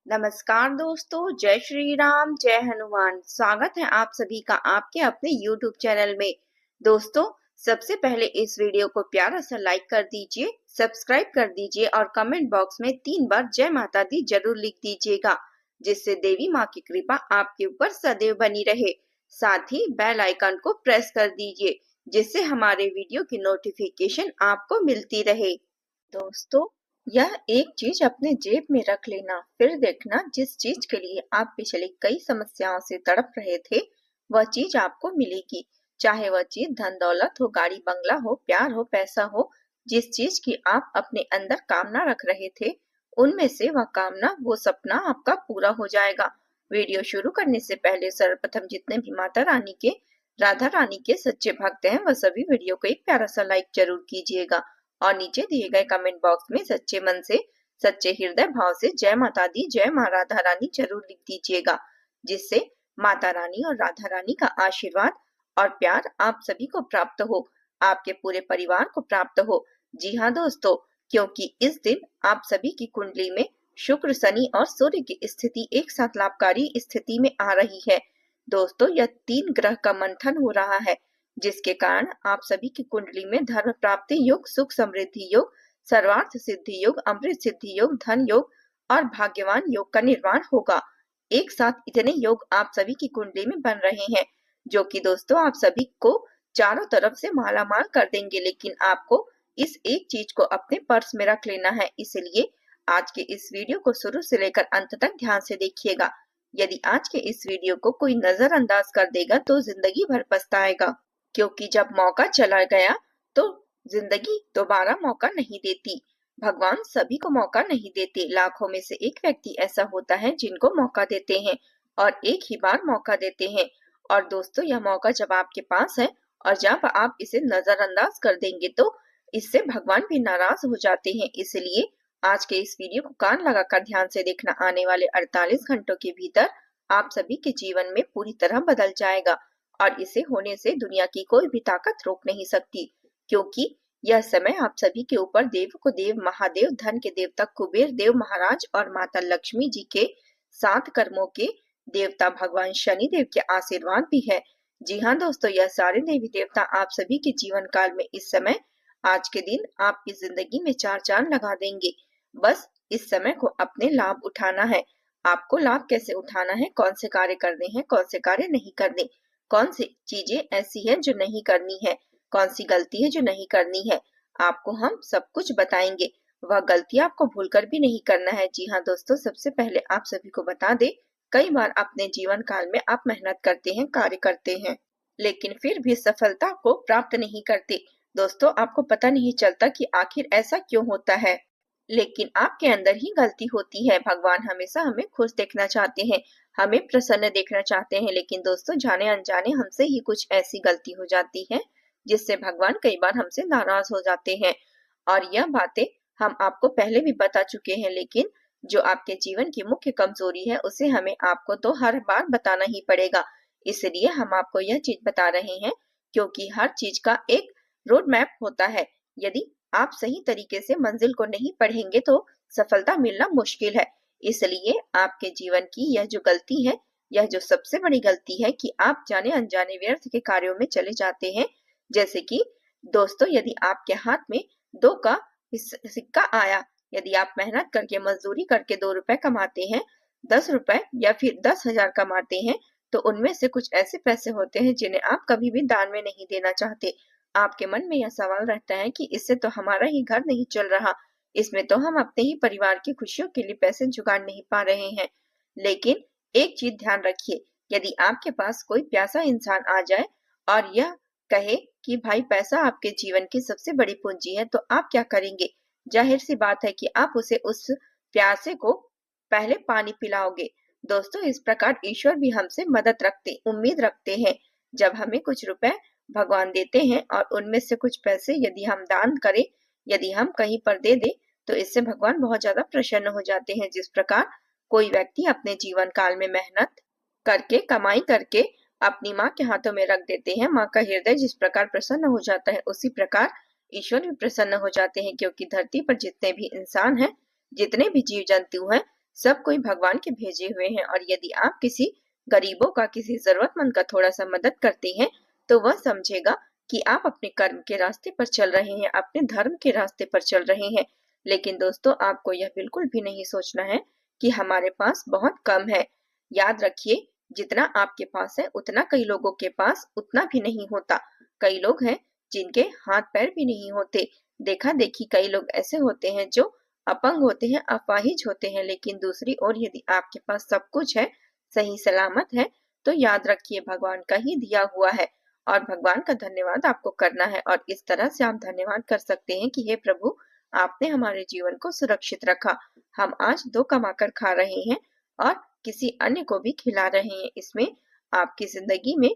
नमस्कार दोस्तों, जय श्री राम, जय हनुमान। स्वागत है आप सभी का आपके अपने YouTube चैनल में। दोस्तों, सबसे पहले इस वीडियो को प्यारा सा लाइक कर दीजिए, सब्सक्राइब कर दीजिए और कमेंट बॉक्स में 3 बार जय माता दी जरूर लिख दीजिएगा, जिससे देवी माँ की कृपा आपके ऊपर सदैव बनी रहे। साथ ही बेल आइकन को प्रेस कर दीजिए, जिससे हमारे वीडियो की नोटिफिकेशन आपको मिलती रहे। दोस्तों, यह एक चीज अपने जेब में रख लेना, फिर देखना जिस चीज के लिए आप पिछले कई समस्याओं से तड़प रहे थे, वह चीज आपको मिलेगी। चाहे वह चीज धन दौलत हो, गाड़ी बंगला हो, प्यार हो, पैसा हो, जिस चीज की आप अपने अंदर कामना रख रहे थे, उनमें से वह कामना, वो सपना आपका पूरा हो जाएगा। वीडियो शुरू करने से पहले सर्वप्रथम जितने भी माता रानी के, राधा रानी के सच्चे भक्त हैं, वह सभी वीडियो को एक प्यारा सा लाइक जरूर कीजिएगा और नीचे दिए गए कमेंट बॉक्स में सच्चे मन से, सच्चे हृदय भाव से जय माता दी, जय माँ राधा रानी जरूर लिख दीजिएगा, जिससे माता रानी और राधा रानी का आशीर्वाद और प्यार आप सभी को प्राप्त हो, आपके पूरे परिवार को प्राप्त हो। जी हाँ दोस्तों, क्योंकि इस दिन आप सभी की कुंडली में शुक्र, शनि और सूर्य की स्थिति एक साथ लाभकारी स्थिति में आ रही है। दोस्तों, यह 3 ग्रह का मंथन हो रहा है, जिसके कारण आप सभी की कुंडली में धर्म प्राप्ति योग, सुख समृद्धि योग, सर्वार्थ सिद्धि योग, अमृत सिद्धि योग, धन योग और भाग्यवान योग का निर्माण होगा। एक साथ इतने योग आप सभी की कुंडली में बन रहे हैं, जो कि दोस्तों आप सभी को चारों तरफ से मालामाल कर देंगे। लेकिन आपको इस एक चीज को अपने पर्स में रख लेना है, इसलिए आज के इस वीडियो को शुरू से लेकर अंत तक ध्यान से देखिएगा। यदि आज के इस वीडियो को कोई नजरअंदाज कर देगा तो जिंदगी भर पछताएगा, क्योंकि जब मौका चला गया तो जिंदगी दोबारा मौका नहीं देती। भगवान सभी को मौका नहीं देते, लाखों में से एक व्यक्ति ऐसा होता है जिनको मौका देते हैं और एक ही बार मौका देते हैं। और दोस्तों, यह मौका जब आपके पास है और जब आप इसे नजरअंदाज कर देंगे तो इससे भगवान भी नाराज हो जाते हैं। इसलिए आज के इस वीडियो को कान लगाकर ध्यान से देखना। आने वाले 48 घंटों के भीतर आप सभी के जीवन में पूरी तरह बदल जाएगा और इसे होने से दुनिया की कोई भी ताकत रोक नहीं सकती, क्योंकि यह समय आप सभी के ऊपर देव को देव, महादेव, धन के देवता कुबेर देव महाराज और माता लक्ष्मी जी के 7 कर्मों के देवता भगवान शनि देव के आशीर्वाद भी है। जी हाँ दोस्तों, यह सारे देवी देवता आप सभी के जीवन काल में इस समय, आज के दिन आपकी जिंदगी में 4 चांद लगा देंगे। बस इस समय को अपने लाभ उठाना है। आपको लाभ कैसे उठाना है, कौन से कार्य करने हैं, कौन से कार्य नहीं करने, कौन सी चीजें ऐसी हैं जो नहीं करनी है, कौन सी गलती है जो नहीं करनी है, आपको हम सब कुछ बताएंगे। वह गलती आपको भूलकर भी नहीं करना है। जी हाँ दोस्तों, सबसे पहले आप सभी को बता दे, कई बार अपने जीवन काल में आप मेहनत करते हैं, कार्य करते हैं, लेकिन फिर भी सफलता को प्राप्त नहीं करते। दोस्तों, आपको पता नहीं चलता कि आखिर ऐसा क्यों होता है, लेकिन आपके अंदर ही गलती होती है। भगवान हमेशा हमें खुश देखना चाहते हैं, हमें प्रसन्न देखना चाहते हैं, लेकिन दोस्तों जाने अनजाने हमसे ही कुछ ऐसी गलती हो जाती है जिससे भगवान कई बार हमसे नाराज हो जाते हैं। और यह बातें हम आपको पहले भी बता चुके हैं, लेकिन जो आपके जीवन की मुख्य कमजोरी है उसे हमें आपको तो हर बार बताना ही पड़ेगा। इसलिए हम आपको यह चीज बता रहे हैं, क्योंकि हर चीज का एक रोड मैप होता है। यदि आप सही तरीके से मंजिल को नहीं पढ़ेंगे तो सफलता मिलना मुश्किल है। इसलिए आपके जीवन की यह जो गलती है, यह जो सबसे बड़ी गलती है कि आप जाने अनजाने व्यर्थ के कार्यों में चले जाते हैं। जैसे कि दोस्तों, यदि आपके हाथ में 2 का सिक्का आया, यदि आप मेहनत करके, मजदूरी करके 2 रुपए कमाते हैं, 10 रुपए या फिर 10,000 कमाते हैं, तो उनमें से कुछ ऐसे पैसे होते हैं जिन्हें आप कभी भी दान में नहीं देना चाहते। आपके मन में यह सवाल रहता है कि इससे तो हमारा ही घर नहीं चल रहा, इसमें तो हम अपने ही परिवार की खुशियों के लिए पैसे जुगाड़ नहीं पा रहे हैं। लेकिन एक चीज ध्यान रखिए, यदि आपके पास कोई प्यासा इंसान आ जाए और यह कहे कि भाई पैसा आपके जीवन की सबसे बड़ी पूंजी है, तो आप क्या करेंगे? जाहिर सी बात है कि आप उसे, उस प्यासे को पहले पानी पिलाओगे। दोस्तों, इस प्रकार ईश्वर भी हमसे मदद रखते, उम्मीद रखते हैं। जब हमें कुछ रुपए भगवान देते हैं और उनमें से कुछ पैसे यदि हम दान करें, यदि हम कहीं पर दे दें, तो इससे भगवान बहुत ज्यादा प्रसन्न हो जाते हैं। जिस प्रकार कोई व्यक्ति अपने जीवन काल में मेहनत करके, कमाई करके अपनी माँ के हाथों में रख देते हैं, माँ का हृदय जिस प्रकार प्रसन्न हो जाता है, उसी प्रकार ईश्वर भी प्रसन्न हो जाते हैं। क्योंकि धरती पर जितने भी इंसान हैं, जितने भी जीव जंतु हैं, सब कोई भगवान के भेजे हुए हैं और यदि आप किसी गरीबों का, किसी जरूरतमंद का थोड़ा सा मदद करते हैं तो वह समझेगा कि आप अपने कर्म के रास्ते पर चल रहे हैं, अपने धर्म के रास्ते पर चल रहे हैं। लेकिन दोस्तों, आपको यह बिल्कुल भी नहीं सोचना है कि हमारे पास बहुत कम है। याद रखिए, जितना आपके पास है उतना कई लोगों के पास उतना भी नहीं होता। कई लोग हैं जिनके हाथ पैर भी नहीं होते। देखा देखी कई लोग ऐसे होते हैं जो अपंग होते हैं, अपाहिज होते हैं। लेकिन दूसरी ओर यदि आपके पास सब कुछ है, सही सलामत है, तो याद रखिए भगवान का ही दिया हुआ है और भगवान का धन्यवाद आपको करना है। और इस तरह से आप धन्यवाद कर सकते हैं कि हे प्रभु, आपने हमारे जीवन को सुरक्षित रखा। हम आज 2 कमाकर खा रहे हैं और किसी अन्य को भी खिला रहे हैं। इसमें आपकी जिंदगी में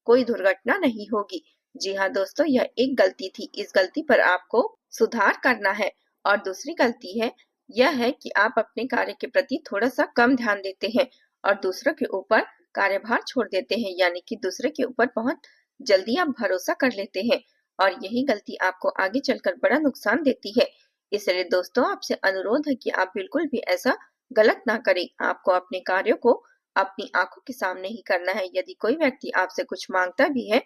कोई दुर्घटना नहीं होगी। जी हाँ दोस्तों, यह एक गलती थी। इस गलती पर आपको सुधार करना है। और दूसरी गलती है यह है कि आप अपने कार्य के प्रति थोड़ा सा कम ध्यान देते हैं और दूसरों के ऊपर कार्यभार छोड़ देते हैं, यानी कि दूसरे के ऊपर बहुत जल्दी आप भरोसा कर लेते हैं और यही गलती आपको आगे चलकर बड़ा नुकसान देती है। इसलिए दोस्तों, आपसे अनुरोध है कि आप बिल्कुल भी ऐसा गलत ना करें। आपको अपने कार्यों को अपनी आंखों के सामने ही करना है। यदि कोई व्यक्ति आपसे कुछ मांगता भी है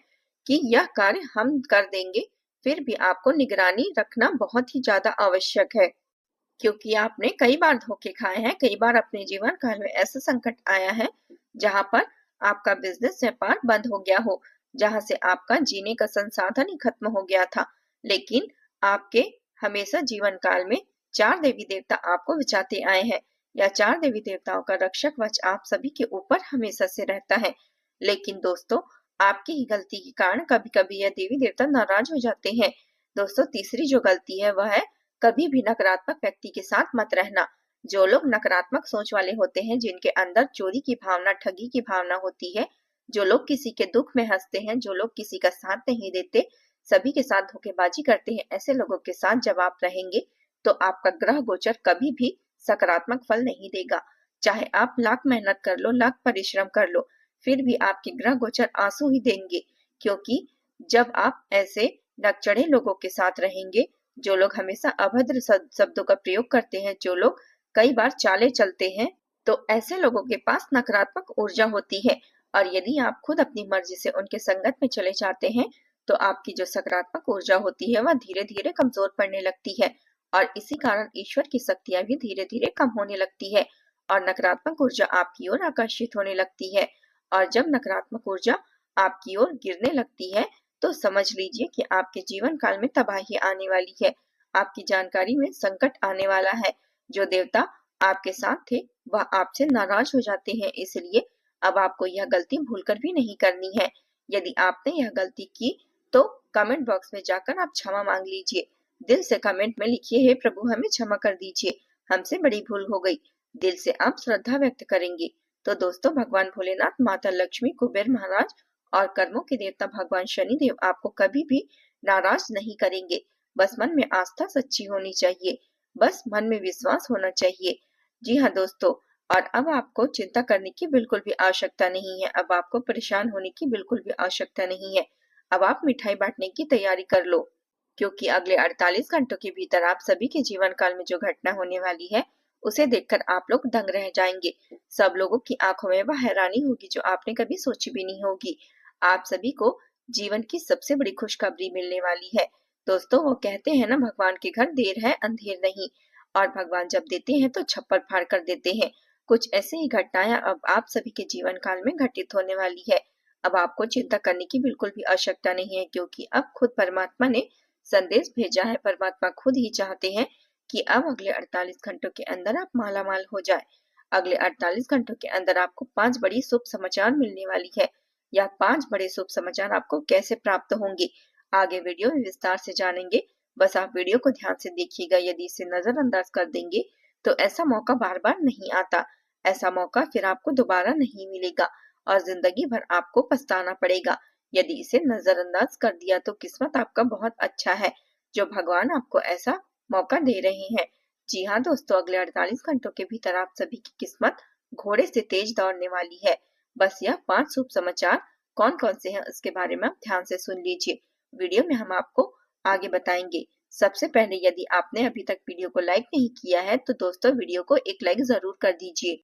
कि यह कार्य हम कर देंगे, फिर भी आपको निगरानी रखना बहुत ही ज्यादा आवश्यक है, क्योंकि आपने कई बार धोखे खाए हैं। कई बार अपने जीवन काल में ऐसा संकट आया है जहां पर आपका बिजनेस व्यापार बंद हो गया हो, जहां से आपका जीने का संसाधन ही खत्म हो गया था। लेकिन आपके हमेशा जीवन काल में 4 देवी देवता आपको बचाते आए हैं। या 4 देवी देवताओं का रक्षक कवच आप सभी के ऊपर हमेशा से रहता है। लेकिन दोस्तों, आपकी ही गलती के कारण कभी कभी यह देवी देवता नाराज हो जाते हैं। दोस्तों, तीसरी जो गलती है वह है कभी भी नकारात्मक व्यक्ति के साथ मत रहना। जो लोग नकारात्मक सोच वाले होते हैं, जिनके अंदर चोरी की भावना, ठगी की भावना होती है, जो लोग किसी के दुख में हंसते हैं, जो लोग किसी का साथ नहीं देते, सभी के साथ धोखेबाजी करते हैं, ऐसे लोगों के साथ जब आप रहेंगे तो आपका ग्रह गोचर कभी भी सकारात्मक फल नहीं देगा। चाहे आप लाख मेहनत कर लो, लाख परिश्रम कर लो, फिर भी आपके ग्रह गोचर आंसू ही देंगे। क्योंकि जब आप ऐसे नकचढ़े लोगों के साथ रहेंगे, जो लोग हमेशा अभद्र शब्दों का प्रयोग करते हैं, जो लोग कई बार चाले चलते हैं, तो ऐसे लोगों के पास नकारात्मक ऊर्जा होती है। और यदि आप खुद अपनी मर्जी से उनके संगत में चले जाते हैं तो आपकी जो सकारात्मक ऊर्जा होती है वह धीरे धीरे कमजोर पड़ने लगती है और इसी कारण ईश्वर की शक्तियां भी धीरे धीरे कम होने लगती है और नकारात्मक ऊर्जा आपकी ओर आकर्षित होने लगती है। और जब नकारात्मक ऊर्जा आपकी ओर गिरने लगती है तो समझ लीजिए कि आपके जीवन काल में तबाही आने वाली है, आपकी जानकारी में संकट आने वाला है। जो देवता आपके साथ थे वह आपसे नाराज हो जाते हैं। इसलिए अब आपको यह गलती भूलकर भी नहीं करनी है। यदि आपने यह गलती की तो कमेंट बॉक्स में जाकर आप क्षमा मांग लीजिए। दिल से कमेंट में लिखिए, हे प्रभु हमें क्षमा कर दीजिए, हमसे बड़ी भूल हो गई। दिल से आप श्रद्धा व्यक्त करेंगे तो दोस्तों, भगवान भोलेनाथ, माता लक्ष्मी, कुबेर महाराज और कर्मों के देवता भगवान शनिदेव आपको कभी भी नाराज नहीं करेंगे। बस मन में आस्था सच्ची होनी चाहिए, बस मन में विश्वास होना चाहिए। जी हाँ दोस्तों, और अब आपको चिंता करने की बिल्कुल भी आवश्यकता नहीं है। अब आपको परेशान होने की बिल्कुल भी आवश्यकता नहीं है। अब आप मिठाई बांटने की तैयारी कर लो, क्योंकि अगले 48 घंटों के भीतर आप सभी के जीवन काल में जो घटना होने वाली है उसे देखकर आप लोग दंग रह जाएंगे। सब लोगों की आंखों में वह हैरानी होगी जो आपने कभी सोची भी नहीं होगी। आप सभी को जीवन की सबसे बड़ी खुशखबरी मिलने वाली है। दोस्तों, वो कहते हैं ना, भगवान के घर देर है अंधेर नहीं, और भगवान जब देते हैं तो छप्पर फाड़ कर देते हैं। कुछ ऐसे ही घटनाएं अब आप सभी के जीवन काल में घटित होने वाली है। अब आपको चिंता करने की बिल्कुल भी आवश्यकता नहीं है, क्योंकि अब खुद परमात्मा ने संदेश भेजा है। परमात्मा खुद ही चाहते हैं कि अब अगले 48 घंटों के अंदर आप मालामाल हो जाए। अगले 48 घंटों के अंदर आपको 5 बड़ी शुभ समाचार मिलने वाली है। या 5 बड़े शुभ समाचार आपको कैसे प्राप्त होंगे, आगे वीडियो में विस्तार से जानेंगे। बस आप वीडियो को ध्यान से देखिएगा। यदि इसे नजरअंदाज कर देंगे तो ऐसा मौका बार बार नहीं आता। ऐसा मौका फिर आपको दोबारा नहीं मिलेगा और जिंदगी भर आपको पछताना पड़ेगा। यदि इसे नजरअंदाज कर दिया तो किस्मत आपका बहुत अच्छा है जो भगवान आपको ऐसा मौका दे रहे हैं। जी हाँ दोस्तों, अगले 48 घंटों के भीतर आप सभी की किस्मत घोड़े से तेज दौड़ने वाली है। बस यह 5 शुभ समाचार कौन कौन से हैं उसके बारे में आप ध्यान से सुन लीजिए। वीडियो में हम आपको आगे बताएंगे। सबसे पहले यदि आपने अभी तक वीडियो को लाइक नहीं किया है तो दोस्तों वीडियो को एक लाइक जरूर कर दीजिए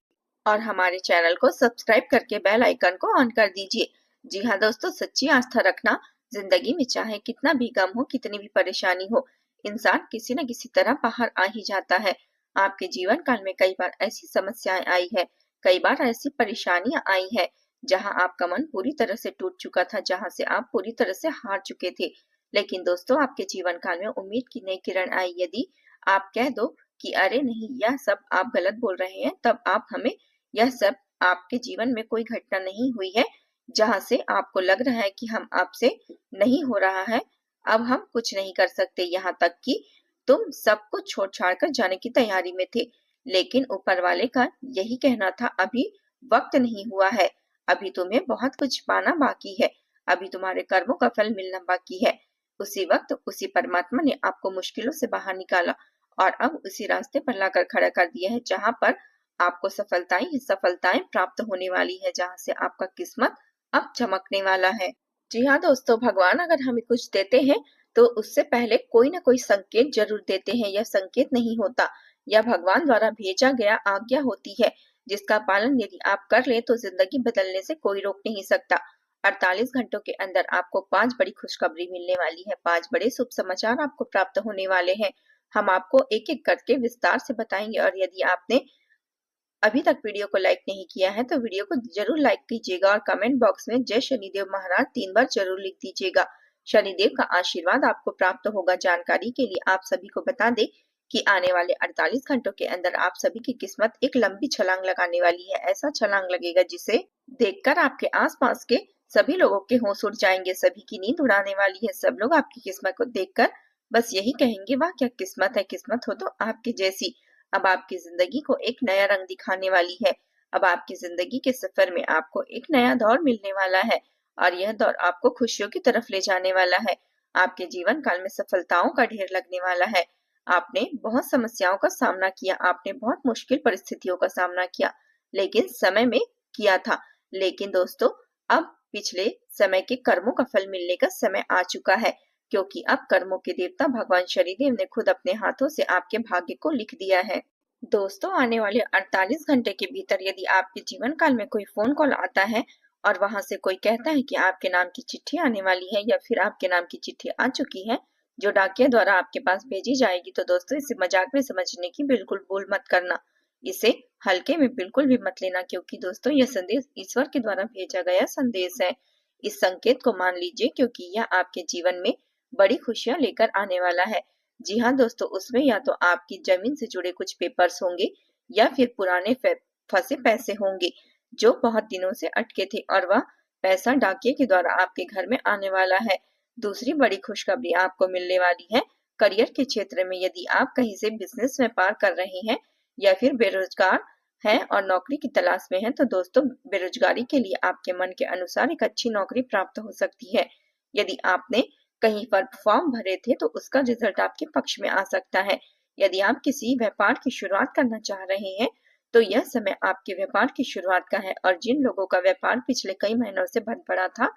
और हमारे चैनल को सब्सक्राइब करके बेल आइकन को ऑन कर दीजिए। जी हाँ दोस्तों, सच्ची आस्था रखना। जिंदगी में चाहे कितना भी गम हो, कितनी भी परेशानी हो, इंसान किसी न किसी तरह बाहर आ ही जाता है। आपके जीवन काल में कई बार ऐसी समस्याएं आई है, कई बार ऐसी परेशानियां आई है जहां आपका मन पूरी तरह से टूट चुका था, जहां से आप पूरी तरह से हार चुके थे। लेकिन दोस्तों, आपके जीवन काल में उम्मीद की नई किरण आई। यदि आप कह दो कि अरे नहीं, यह सब आप गलत बोल रहे हैं, तब आप हमें यह सब आपके जीवन में कोई घटना नहीं हुई है जहां से आपको लग रहा है कि हम आपसे नहीं हो रहा है, अब हम कुछ नहीं कर सकते, यहाँ तक कि तुम सब कुछ छोड़ छाड़ कर जाने की तैयारी में थे। लेकिन ऊपर वाले का यही कहना था, अभी वक्त नहीं हुआ है, अभी तुम्हें बहुत कुछ पाना बाकी है, अभी तुम्हारे कर्मों का फल मिलना बाकी है। उसी वक्त उसी परमात्मा ने आपको मुश्किलों से बाहर निकाला और अब उसी रास्ते पर लाकर खड़ा कर दिया है जहां पर आपको सफलताएं ही सफलताएं प्राप्त होने वाली है, जहां से आपका किस्मत अब चमकने वाला है। जी हाँ दोस्तों, भगवान अगर हमें कुछ देते हैं तो उससे पहले कोई ना कोई संकेत जरूर देते हैं। यह संकेत नहीं होता, यह भगवान द्वारा भेजा गया आज्ञा होती है, जिसका पालन यदि आप कर ले तो जिंदगी बदलने से कोई रोक नहीं सकता। 48 घंटों के अंदर आपको 5 बड़ी खुशखबरी मिलने वाली है, 5 बड़े शुभ समाचार आपको प्राप्त होने वाले हैं। हम आपको एक एक करके विस्तार से बताएंगे और यदि आपने अभी तक वीडियो को लाइक नहीं किया है तो वीडियो को जरूर लाइक कीजिएगा और कमेंट बॉक्स में जय शनिदेव महाराज 3 बार जरूर लिख दीजिएगा। शनिदेव का आशीर्वाद आपको प्राप्त होगा। जानकारी के लिए आप सभी को बता दें कि आने वाले 48 घंटों के अंदर आप सभी की किस्मत एक लंबी छलांग लगाने वाली है। ऐसा छलांग लगेगा जिसे देखकर आपके आसपास के सभी लोगों के होश उड़ जाएंगे, सभी की नींद उड़ाने वाली है। सब लोग आपकी किस्मत को देखकर बस यही कहेंगे, वाह क्या किस्मत है, किस्मत हो तो आपकी जैसी। अब आपकी जिंदगी को एक नया रंग दिखाने वाली है। अब आपकी जिंदगी के सफर में आपको एक नया दौर मिलने वाला है और यह दौर आपको खुशियों की तरफ ले जाने वाला है। आपके जीवन काल में सफलताओं का ढेर लगने वाला है। आपने बहुत समस्याओं का सामना किया, आपने बहुत मुश्किल परिस्थितियों का सामना किया, लेकिन समय में किया था। लेकिन दोस्तों, अब पिछले समय के कर्मों का फल मिलने का समय आ चुका है, क्योंकि अब कर्मों के देवता भगवान शनिदेव ने खुद अपने हाथों से आपके भाग्य को लिख दिया है। दोस्तों, आने वाले 48 घंटे के भीतर यदि आपके जीवन काल में कोई फोन कॉल आता है और वहां से कोई कहता है कि आपके नाम की चिट्ठी आने वाली है या फिर आपके नाम की चिट्ठी आ चुकी है जो डाकिया द्वारा आपके पास भेजी जाएगी, तो दोस्तों इसे मजाक में समझने की बिल्कुल भूल मत करना। इसे हल्के में बिल्कुल भी मत लेना, क्योंकि दोस्तों यह संदेश ईश्वर के द्वारा भेजा गया संदेश है। इस संकेत को मान लीजिए, क्योंकि यह आपके जीवन में बड़ी खुशियां लेकर आने वाला है। जी हाँ दोस्तों, उसमें या तो आपकी जमीन से जुड़े कुछ पेपर्स होंगे या फिर पुराने फंसे पैसे होंगे जो बहुत दिनों से अटके थे और वह पैसा डाकिये के द्वारा आपके घर में आने वाला है। दूसरी बड़ी खुशखबरी आपको मिलने वाली है करियर के क्षेत्र में। यदि आप कहीं से बिजनेस व्यापार कर रहे हैं या फिर बेरोजगार हैं और नौकरी की तलाश में हैं, तो दोस्तों बेरोजगारी के लिए आपके मन के अनुसार एक अच्छी नौकरी प्राप्त हो सकती है। यदि आपने कहीं पर फॉर्म भरे थे तो उसका रिजल्ट आपके पक्ष में आ सकता है। यदि आप किसी व्यापार की शुरुआत करना चाह रहे हैं तो यह समय आपके व्यापार की शुरुआत का है। और जिन लोगों का व्यापार पिछले कई महीनों से बंद पड़ा था,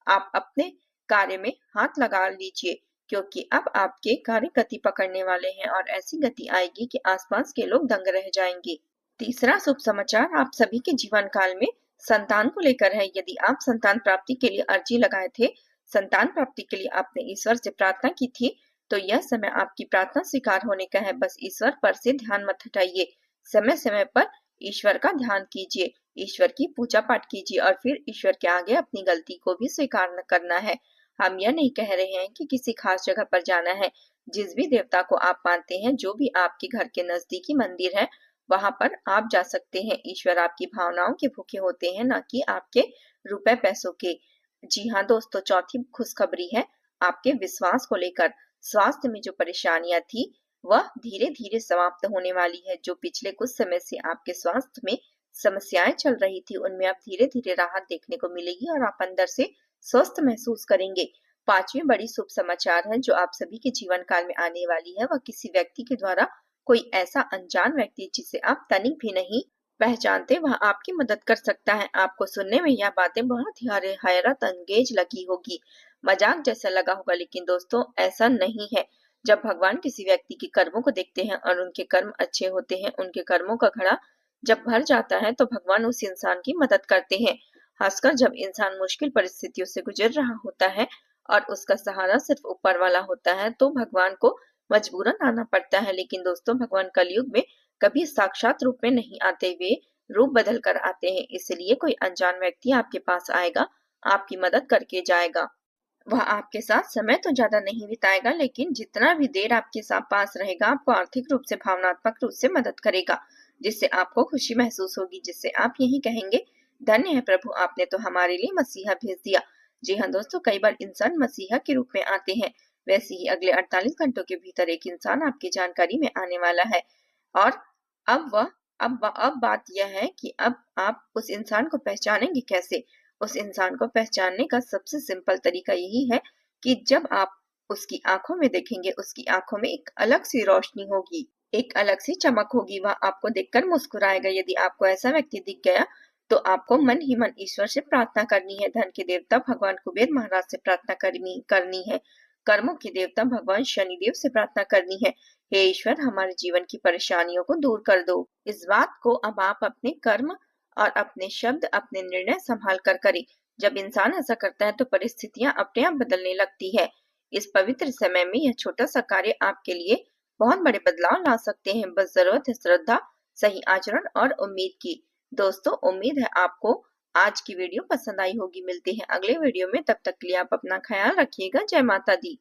आप अपने कार्य में हाथ लगा लीजिए, क्योंकि अब आपके कार्य गति पकड़ने वाले हैं और ऐसी गति आएगी कि आसपास के लोग दंग रह जाएंगे। तीसरा शुभ समाचार आप सभी के जीवन काल में संतान को लेकर है। यदि आप संतान प्राप्ति के लिए अर्जी लगाए थे, संतान प्राप्ति के लिए आपने ईश्वर से प्रार्थना की थी, तो यह समय आपकी प्रार्थना स्वीकार होने का है। बस ईश्वर पर से ध्यान मत हटाइए, समय समय पर ईश्वर का ध्यान कीजिए, ईश्वर की पूजा पाठ कीजिए और फिर ईश्वर के आगे अपनी गलती को भी स्वीकार करना है। हम यह नहीं कह रहे हैं कि किसी खास जगह पर जाना है। जिस भी देवता को आप मानते हैं, जो भी आपके घर के नजदीकी मंदिर है, वहां पर आप जा सकते हैं। ईश्वर आपकी भावनाओं के भूखे होते हैं, न कि आपके रुपए पैसों के। जी हाँ दोस्तों, चौथी खुशखबरी है आपके विश्वास को लेकर। स्वास्थ्य में जो परेशानियां थी वह धीरे धीरे समाप्त होने वाली है। जो पिछले कुछ समय से आपके स्वास्थ्य में समस्याएं चल रही थी, उनमें अब धीरे धीरे राहत देखने को मिलेगी और आप अंदर से स्वस्थ महसूस करेंगे। पांचवी बड़ी शुभ समाचार है जो आप सभी के जीवन काल में आने वाली है, वह किसी व्यक्ति के द्वारा कोई ऐसा अनजान व्यक्ति जिसे आप तनिक भी नहीं पहचानते, वह आपकी मदद कर सकता है। आपको सुनने में यह बातें बहुत ही हैरत अंगेज लगी होगी, मजाक जैसा लगा होगा, लेकिन दोस्तों ऐसा नहीं है। जब भगवान किसी व्यक्ति के कर्मों को देखते हैं और उनके कर्म अच्छे होते हैं, उनके कर्मों का घड़ा जब भर जाता है तो भगवान उस इंसान की मदद करते हैं। खासकर जब इंसान मुश्किल परिस्थितियों से गुजर रहा होता है और उसका सहारा सिर्फ ऊपर वाला होता है तो भगवान को मजबूरन आना पड़ता है। लेकिन दोस्तों, भगवान कलयुग में कभी साक्षात रूप में नहीं आते, वे रूप बदल कर आते हैं। इसलिए कोई अनजान व्यक्ति आपके पास आएगा, आपकी मदद करके जाएगा। वह आपके साथ समय तो ज्यादा नहीं बिताएगा, लेकिन जितना भी देर आपके साथ पास रहेगा, आपको आर्थिक रूप से, भावनात्मक रूप से मदद करेगा, जिससे आपको खुशी महसूस होगी, जिससे आप यही कहेंगे, धन्य है प्रभु, आपने तो हमारे लिए मसीहा भेज दिया। जी हाँ दोस्तों, कई बार इंसान मसीहा के रूप में आते हैं। वैसे ही अगले 48 घंटों के भीतर एक इंसान आपकी जानकारी में आने वाला है। और अब बात यह है कि अब आप उस इंसान को पहचानेंगे कैसे। उस इंसान को पहचानने का सबसे सिंपल तरीका यही है कि जब आप उसकी आंखों में देखेंगे, उसकी आंखों में एक अलग सी रोशनी होगी, एक अलग सी चमक होगी, वह आपको देखकर मुस्कुराएगा। यदि आपको ऐसा व्यक्ति दिख गया तो आपको मन ही मन ईश्वर से प्रार्थना करनी है, धन के देवता भगवान कुबेर महाराज से प्रार्थना करनी है, कर्मों के देवता भगवान शनिदेव से प्रार्थना करनी है, हे ईश्वर, हमारे जीवन की परेशानियों को दूर कर दो। इस बात को अब आप अपने कर्म और अपने शब्द, अपने निर्णय संभाल कर करें। जब इंसान ऐसा करता है तो परिस्थितियां अपने आप बदलने लगती है। इस पवित्र समय में यह छोटा सा कार्य आपके लिए बहुत बड़े बदलाव ला सकते हैं। बस जरूरत है श्रद्धा, सही आचरण और उम्मीद की। दोस्तों, उम्मीद है आपको आज की वीडियो पसंद आई होगी। मिलते हैं अगले वीडियो में, तब तक के लिए आप अपना ख्याल रखिएगा। जय माता दी।